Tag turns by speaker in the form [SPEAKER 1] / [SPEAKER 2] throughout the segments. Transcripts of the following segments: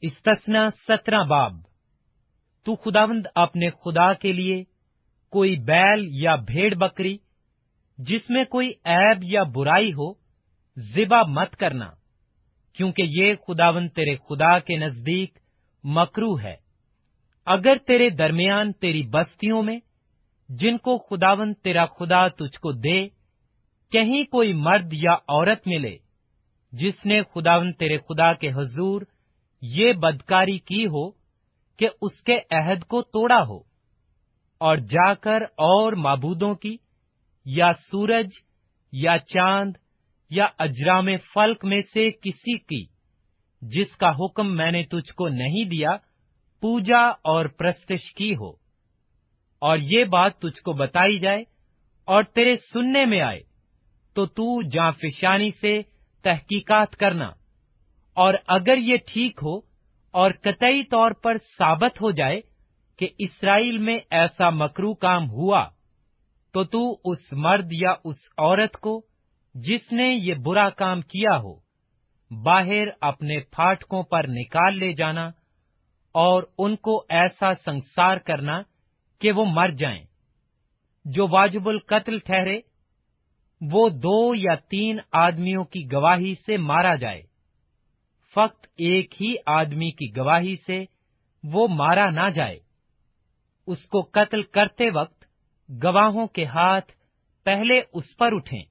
[SPEAKER 1] استثنا 17 باب۔ تو خداوند اپنے خدا کے لیے کوئی بیل یا بھیڑ بکری جس میں کوئی عیب یا برائی ہو ذبح مت کرنا، کیونکہ یہ خداوند تیرے خدا کے نزدیک مکروہ ہے۔ اگر تیرے درمیان تیری بستیوں میں جن کو خداوند تیرا خدا تجھ کو دے کہیں کوئی مرد یا عورت ملے جس نے خداوند تیرے خدا کے حضور یہ بدکاری کی ہو کہ اس کے عہد کو توڑا ہو، اور جا کر اور معبودوں کی یا سورج یا چاند یا اجرام فلک میں سے کسی کی جس کا حکم میں نے تجھ کو نہیں دیا پوجا اور پرستش کی ہو، اور یہ بات تجھ کو بتائی جائے اور تیرے سننے میں آئے، تو جاں فشانی سے تحقیقات کرنا، اور اگر یہ ٹھیک ہو اور قطعی طور پر ثابت ہو جائے کہ اسرائیل میں ایسا مکروہ کام ہوا، تو اس مرد یا اس عورت کو جس نے یہ برا کام کیا ہو باہر اپنے پھاٹکوں پر نکال لے جانا اور ان کو ایسا سنسار کرنا کہ وہ مر جائیں۔ جو واجب القتل ٹھہرے وہ 2 یا 3 آدمیوں کی گواہی سے مارا جائے، فقط ایک ہی آدمی کی گواہی سے وہ مارا نہ جائے۔ اس کو قتل کرتے وقت گواہوں کے ہاتھ پہلے اس پر اٹھیں،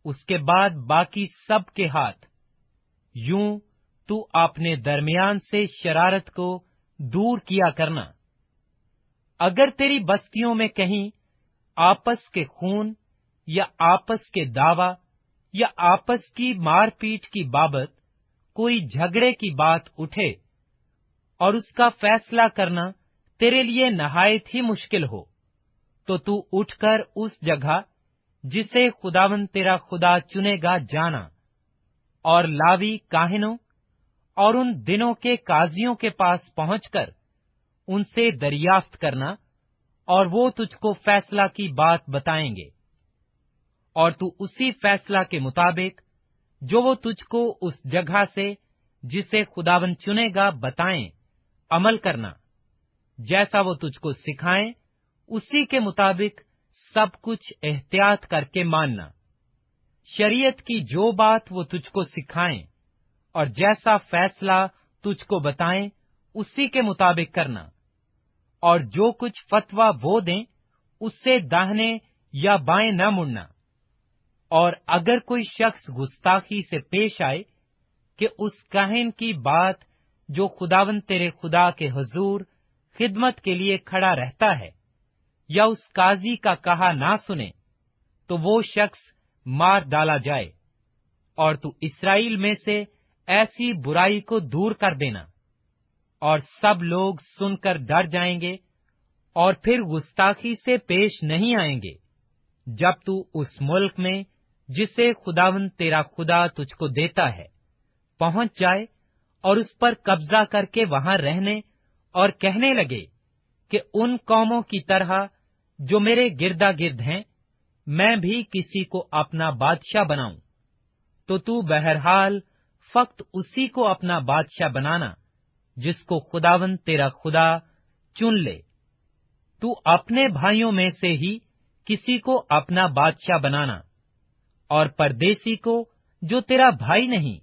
[SPEAKER 1] اس کے بعد باقی سب کے ہاتھ۔ یوں تو اپنے درمیان سے شرارت کو دور کیا کرنا۔ اگر تیری بستیوں میں کہیں آپس کے خون یا آپس کے دعوی یا آپس کی مار پیٹ کی بابت کوئی جھگڑے کی بات اٹھے اور اس کا فیصلہ کرنا تیرے لیے نہایت ہی مشکل ہو، تو اٹھ کر اس جگہ جسے خداوند تیرا خدا چنے گا جانا، اور لاوی کاہنوں اور ان دنوں کے قاضیوں کے پاس پہنچ کر ان سے دریافت کرنا، اور وہ تجھ کو فیصلہ کی بات بتائیں گے، اور تو اسی فیصلہ کے مطابق جو وہ تجھ کو اس جگہ سے جسے خداوند چنے گا بتائیں عمل کرنا۔ جیسا وہ تجھ کو سکھائیں اسی کے مطابق سب کچھ احتیاط کر کے ماننا۔ شریعت کی جو بات وہ تجھ کو سکھائیں اور جیسا فیصلہ تجھ کو بتائیں اسی کے مطابق کرنا، اور جو کچھ فتویٰ وہ دیں اس سے داہنے یا بائیں نہ مڑنا۔ اور اگر کوئی شخص گستاخی سے پیش آئے کہ اس کاہن کی بات جو خداوند تیرے خدا کے حضور خدمت کے لیے کھڑا رہتا ہے یا اس قاضی کا کہا نہ سنے، تو وہ شخص مار ڈالا جائے، اور تو اسرائیل میں سے ایسی برائی کو دور کر دینا۔ اور سب لوگ سن کر ڈر جائیں گے اور پھر گستاخی سے پیش نہیں آئیں گے، جب تو اس ملک میں جسے خداوند تیرا خدا تجھ کو دیتا ہے پہنچ جائے اور اس پر قبضہ کر کے وہاں رہنے اور کہنے لگے کہ ان قوموں کی طرح جو میرے گردا گرد ہیں میں بھی کسی کو اپنا بادشاہ بناؤں، تو بہرحال فقط اسی کو اپنا بادشاہ بنانا جس کو خداوند تیرا خدا چن لے۔ تو اپنے بھائیوں میں سے ہی کسی کو اپنا بادشاہ بنانا، اور پردیسی کو جو تیرا بھائی نہیں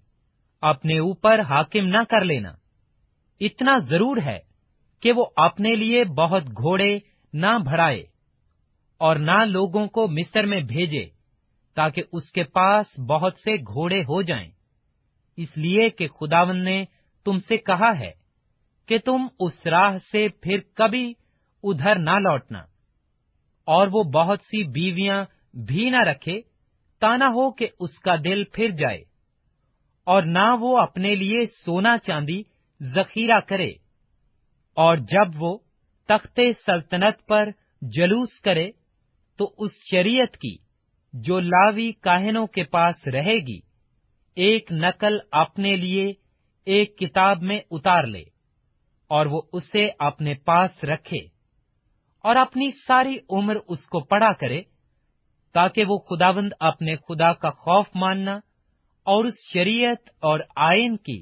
[SPEAKER 1] اپنے اوپر حاکم نہ کر لینا۔ اتنا ضرور ہے کہ وہ اپنے لیے بہت گھوڑے نہ بڑھائے اور نہ لوگوں کو مصر میں بھیجے تاکہ اس کے پاس بہت سے گھوڑے ہو جائیں، اس لیے کہ خداوند نے تم سے کہا ہے کہ تم اس راہ سے پھر کبھی ادھر نہ لوٹنا۔ اور وہ بہت سی بیویاں بھی نہ رکھے تا نہ ہو کہ اس کا دل پھر جائے، اور نہ وہ اپنے لیے سونا چاندی ذخیرہ کرے، اور جب وہ تخت سلطنت پر جلوس کرے تو اس شریعت کی جو لاوی کاہنوں کے پاس رہے گی ایک نقل اپنے لیے ایک کتاب میں اتار لے، اور وہ اسے اپنے پاس رکھے اور اپنی ساری عمر اس کو پڑھا کرے، تاکہ وہ خداوند اپنے خدا کا خوف ماننا اور اس شریعت اور آئین کی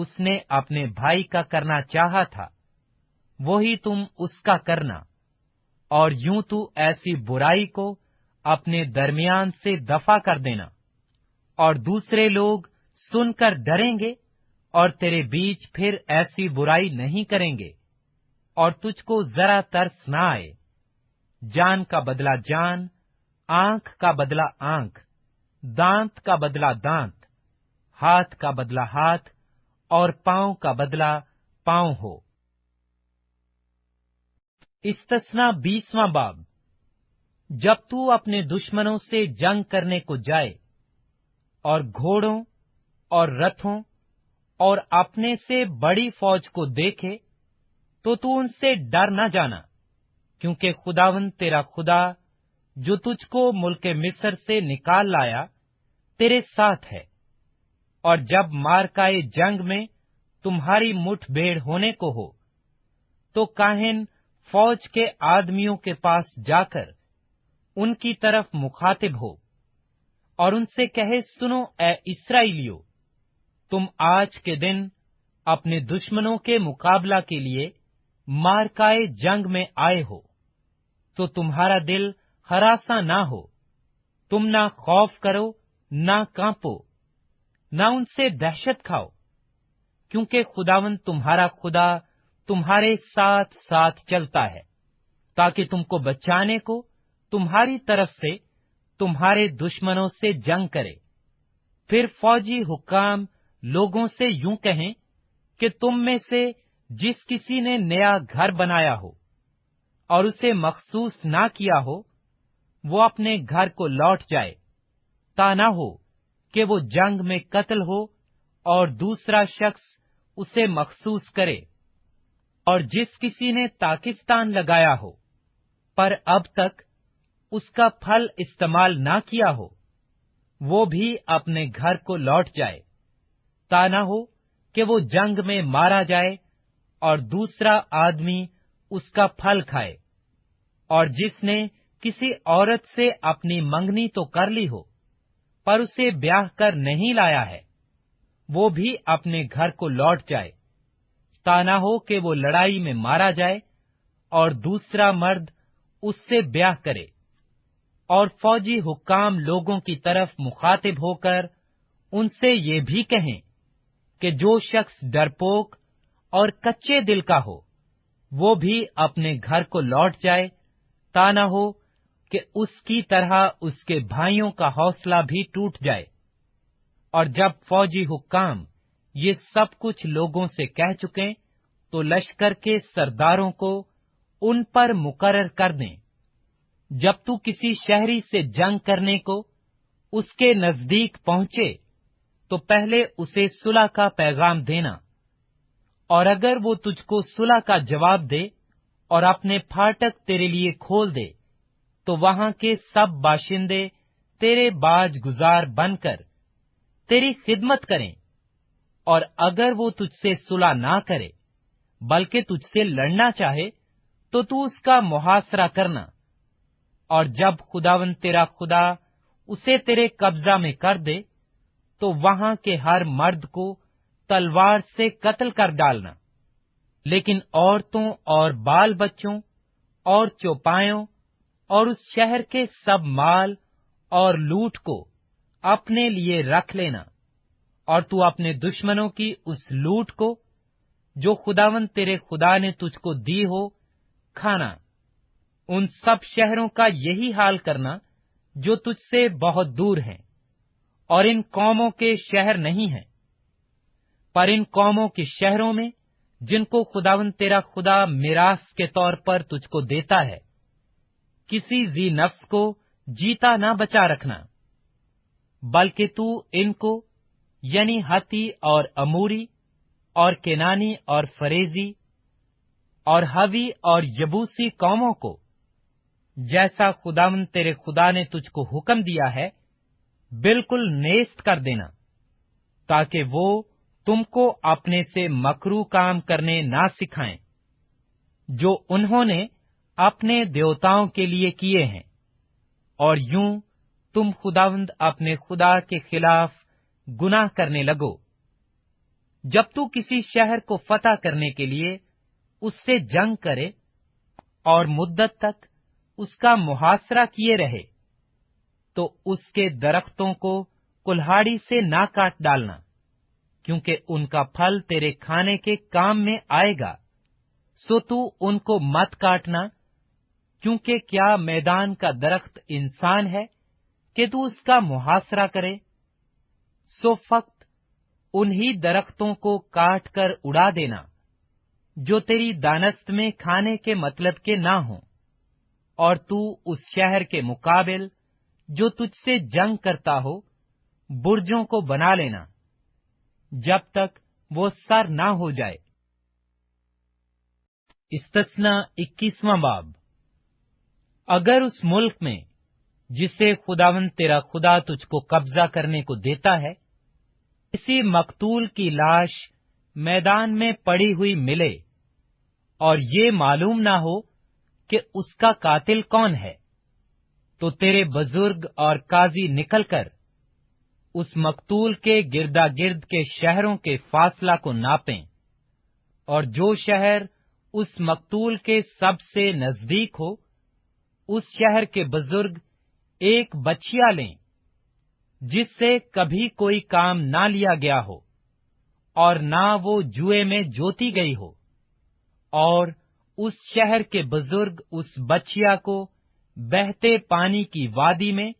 [SPEAKER 1] اس نے اپنے بھائی کا کرنا چاہا تھا وہی تم اس کا کرنا، اور یوں تو ایسی برائی کو اپنے درمیان سے دفع کر دینا، اور دوسرے لوگ سن کر ڈریں گے اور تیرے بیچ پھر ایسی برائی نہیں کریں گے، اور تجھ کو ذرا ترس نہ آئے۔ جان کا بدلہ جان، آنکھ کا بدلہ آنکھ، دانت کا بدلہ دانت، ہاتھ کا بدلہ ہاتھ، اور پاؤں کا بدلہ پاؤں ہو۔ استثنا 20واں باب۔ جب تو اپنے دشمنوں سے جنگ کرنے کو جائے اور گھوڑوں اور رتھوں اور اپنے سے بڑی فوج کو دیکھے تو ان سے ڈر نہ جانا، کیونکہ خداوند تیرا خدا جو تجھ کو ملک مصر سے نکال لایا تیرے ساتھ ہے۔ اور جب مارکائے جنگ میں تمہاری مٹھ بھیڑ ہونے کو ہو تو کاہن فوج کے آدمیوں کے پاس جا کر ان کی طرف مخاطب ہو اور ان سے کہے، سنو اے اسرائیلیو، تم آج کے دن اپنے دشمنوں کے مقابلہ کے لیے مارکائے جنگ میں آئے ہو، تو تمہارا دل ہراساں نہ ہو، تم نہ خوف کرو نہ کانپو، نہ ان سے دہشت کھاؤ، کیونکہ خداوند تمہارا خدا تمہارے ساتھ ساتھ چلتا ہے، تاکہ تم کو بچانے کو تمہاری طرف سے تمہارے دشمنوں سے جنگ کرے۔ پھر فوجی حکام لوگوں سے یوں کہیں کہ تم میں سے جس کسی نے نیا گھر بنایا ہو اور اسے مخصوص نہ کیا ہو وہ اپنے گھر کو لوٹ جائے، تا نہ ہو کہ وہ جنگ میں قتل ہو اور دوسرا شخص اسے مخصوص کرے۔ اور جس کسی نے پاکستان لگایا ہو پر اب تک اس کا پھل استعمال نہ کیا ہو وہ بھی اپنے گھر کو لوٹ جائے، تا نہ ہو کہ وہ جنگ میں مارا جائے اور دوسرا آدمی اس کا پھل کھائے۔ اور جس نے کسی عورت سے اپنی منگنی تو کر لی ہو پر اسے بیاہ کر نہیں لایا ہے وہ بھی اپنے گھر کو لوٹ جائے، تا نہ ہو کہ وہ لڑائی میں مارا جائے اور دوسرا مرد اس سے بیاہ کرے۔ اور فوجی حکام لوگوں کی طرف مخاطب ہو کر ان سے یہ بھی کہیں کہ جو شخص ڈرپوک اور کچے دل کا ہو وہ بھی اپنے گھر کو لوٹ جائے، تا نہ ہو کہ اس کی طرح اس کے بھائیوں کا حوصلہ بھی ٹوٹ جائے۔ اور جب فوجی حکام یہ سب کچھ لوگوں سے کہہ چکیں تو لشکر کے سرداروں کو ان پر مقرر کر دیں، جب تو کسی شہری سے جنگ کرنے کو اس کے نزدیک پہنچے تو پہلے اسے صلح کا پیغام دینا، اور اگر وہ تجھ کو صلح کا جواب دے اور اپنے پھاٹک تیرے لیے کھول دے تو وہاں کے سب باشندے تیرے باج گزار بن کر تیری خدمت کریں۔ اور اگر وہ تجھ سے صلح نہ کرے بلکہ تجھ سے لڑنا چاہے تو اس کا محاصرہ کرنا، اور جب خداوند تیرا خدا اسے تیرے قبضہ میں کر دے تو وہاں کے ہر مرد کو تلوار سے قتل کر ڈالنا، لیکن عورتوں اور بال بچوں اور چوپایوں اور اس شہر کے سب مال اور لوٹ کو اپنے لیے رکھ لینا، اور تو اپنے دشمنوں کی اس لوٹ کو جو خداوند تیرے خدا نے تجھ کو دی ہو کھانا۔ ان سب شہروں کا یہی حال کرنا جو تجھ سے بہت دور ہیں، اور ان قوموں کے شہر نہیں ہیں، پر ان قوموں کے شہروں میں جن کو خداوند تیرا خدا میراث کے طور پر تجھ کو دیتا ہے، کسی ذی نفس کو جیتا نہ بچا رکھنا، بلکہ تو ان کو یعنی ہتی اور اموری اور کنانی اور فریزی اور ہوی اور یبوسی قوموں کو جیسا خداوند تیرے خدا نے تجھ کو حکم دیا ہے بالکل نیست کر دینا، تاکہ وہ تم کو اپنے سے مکرو کام کرنے نہ سکھائیں جو انہوں نے اپنے دیوتاؤں کے لیے کیے ہیں، اور یوں تم خداوند اپنے خدا کے خلاف گناہ کرنے لگو۔ جب تو کسی شہر کو فتح کرنے کے لیے اس سے جنگ کرے اور مدت تک اس کا محاصرہ کیے رہے، تو اس کے درختوں کو کلہاڑی سے نہ کاٹ ڈالنا، کیونکہ ان کا پھل تیرے کھانے کے کام میں آئے گا، سو تو ان کو مت کاٹنا، کیونکہ کیا میدان کا درخت انسان ہے کہ تو اس کا محاصرہ کرے؟ سو فقط انہی درختوں کو کاٹ کر اڑا دینا جو تیری دانست میں کھانے کے مطلب کے نہ ہوں، اور تو اس شہر کے مقابل جو تجھ سے جنگ کرتا ہو برجوں کو بنا لینا جب تک وہ سر نہ ہو جائے۔ استثنا 21واں باب۔ اگر اس ملک میں جسے خداوند تیرا خدا تجھ کو قبضہ کرنے کو دیتا ہے کسی مقتول کی لاش میدان میں پڑی ہوئی ملے اور یہ معلوم نہ ہو کہ اس کا قاتل کون ہے، تو تیرے بزرگ اور قاضی نکل کر اس مقتول کے گردا گرد کے شہروں کے فاصلہ کو ناپیں، اور جو شہر اس مقتول کے سب سے نزدیک ہو اس شہر کے بزرگ ایک بچیا لیں جس سے کبھی کوئی کام نہ لیا گیا ہو اور نہ وہ جوئے میں جوتی گئی ہو، اور اس شہر کے بزرگ اس بچیا کو بہتے پانی کی وادی میں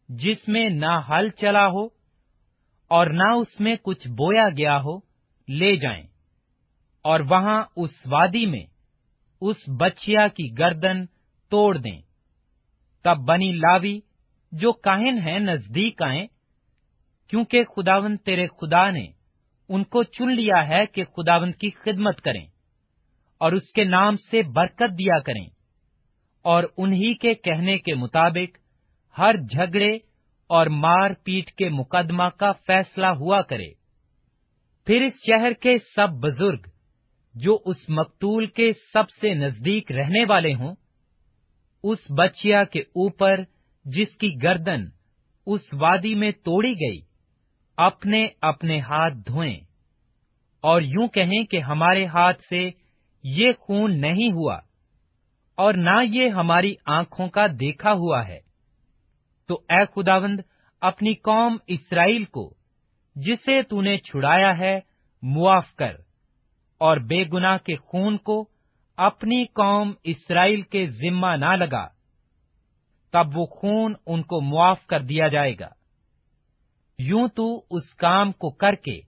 [SPEAKER 1] جس میں نہ ہل چلا ہو اور نہ اس میں کچھ بویا گیا ہو لے جائیں، اور وہاں اس وادی میں اس بچیا کی گردن توڑ دیں۔ تب بنی لاوی جو کاہن ہیں نزدیک آئیں، کیونکہ خداوند تیرے خدا نے ان کو چن لیا ہے کہ خداوند کی خدمت کریں اور اس کے نام سے برکت دیا کریں، اور انہی کے کہنے کے مطابق ہر جھگڑے اور مار پیٹ کے مقدمہ کا فیصلہ ہوا کرے۔ پھر اس شہر کے سب بزرگ جو اس مقتول کے سب سے نزدیک رہنے والے ہوں اس بچیا کے اوپر جس کی گردن اس وادی میں توڑی گئی اپنے اپنے ہاتھ دھوئیں، اور یوں کہیں کہ ہمارے ہاتھ سے یہ خون نہیں ہوا اور نہ یہ ہماری آنکھوں کا دیکھا ہوا ہے۔ تو اے خداوند اپنی قوم اسرائیل کو جسے تو نے چھڑایا ہے معاف کر، اور بے گناہ کے خون کو اپنی قوم اسرائیل کے ذمہ نہ لگا، تب وہ خون ان کو معاف کر دیا جائے گا۔ یوں تو اس کام کو کر کے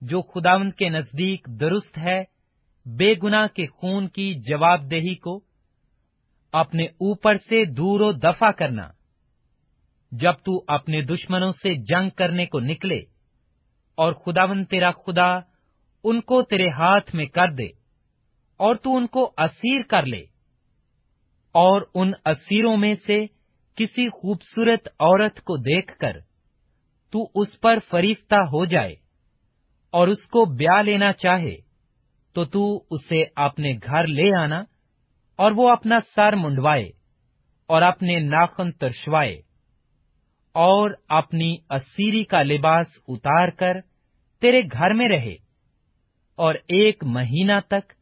[SPEAKER 1] جو خداوند کے نزدیک درست ہے، بے گناہ کے خون کی جواب دہی کو اپنے اوپر سے دور و دفع کرنا۔ جب تو اپنے دشمنوں سے جنگ کرنے کو نکلے اور خداوند تیرا خدا ان کو تیرے ہاتھ میں کر دے اور تو ان کو اسیر کر لے، اور ان اسیروں میں سے کسی خوبصورت عورت کو دیکھ کر تو اس پر فریفتہ ہو جائے اور اس کو بیاہ لینا چاہے، تو اسے اپنے گھر لے آنا اور وہ اپنا سر منڈوائے اور اپنے ناخن ترشوائے اور اپنی اسیری کا لباس اتار کر تیرے گھر میں رہے، اور 1 مہینہ تک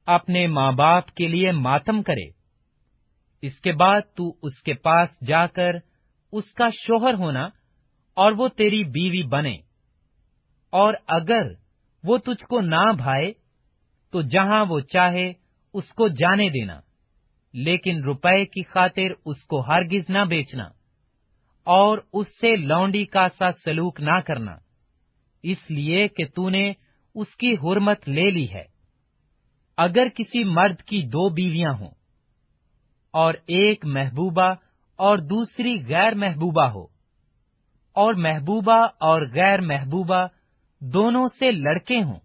[SPEAKER 1] اپنے ماں باپ کے لیے ماتم کرے۔ اس کے بعد تو اس کے پاس جا کر اس کا شوہر ہونا اور وہ تیری بیوی بنے، اور اگر وہ تجھ کو نہ بھائے تو جہاں وہ چاہے اس کو جانے دینا، لیکن روپے کی خاطر اس کو ہرگز نہ بیچنا اور اس سے لونڈی کا سا سلوک نہ کرنا، اس لیے کہ تو نے اس کی حرمت لے لی ہے۔ اگر کسی مرد کی 2 بیویاں ہوں اور ایک محبوبہ اور دوسری غیر محبوبہ ہو، اور محبوبہ اور غیر محبوبہ دونوں سے لڑکے ہوں،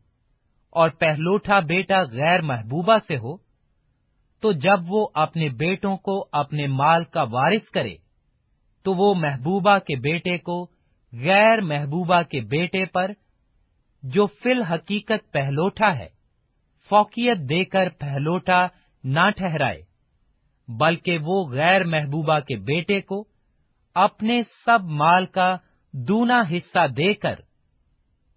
[SPEAKER 1] اور پہلوٹا بیٹا غیر محبوبہ سے ہو، تو جب وہ اپنے بیٹوں کو اپنے مال کا وارث کرے تو وہ محبوبہ کے بیٹے کو غیر محبوبہ کے بیٹے پر جو فی الحقیقت پہلوٹا ہے فوقیت دے کر پہلوٹا نہ ٹھہرائے، بلکہ وہ غیر محبوبہ کے بیٹے کو اپنے سب مال کا دونا حصہ دے کر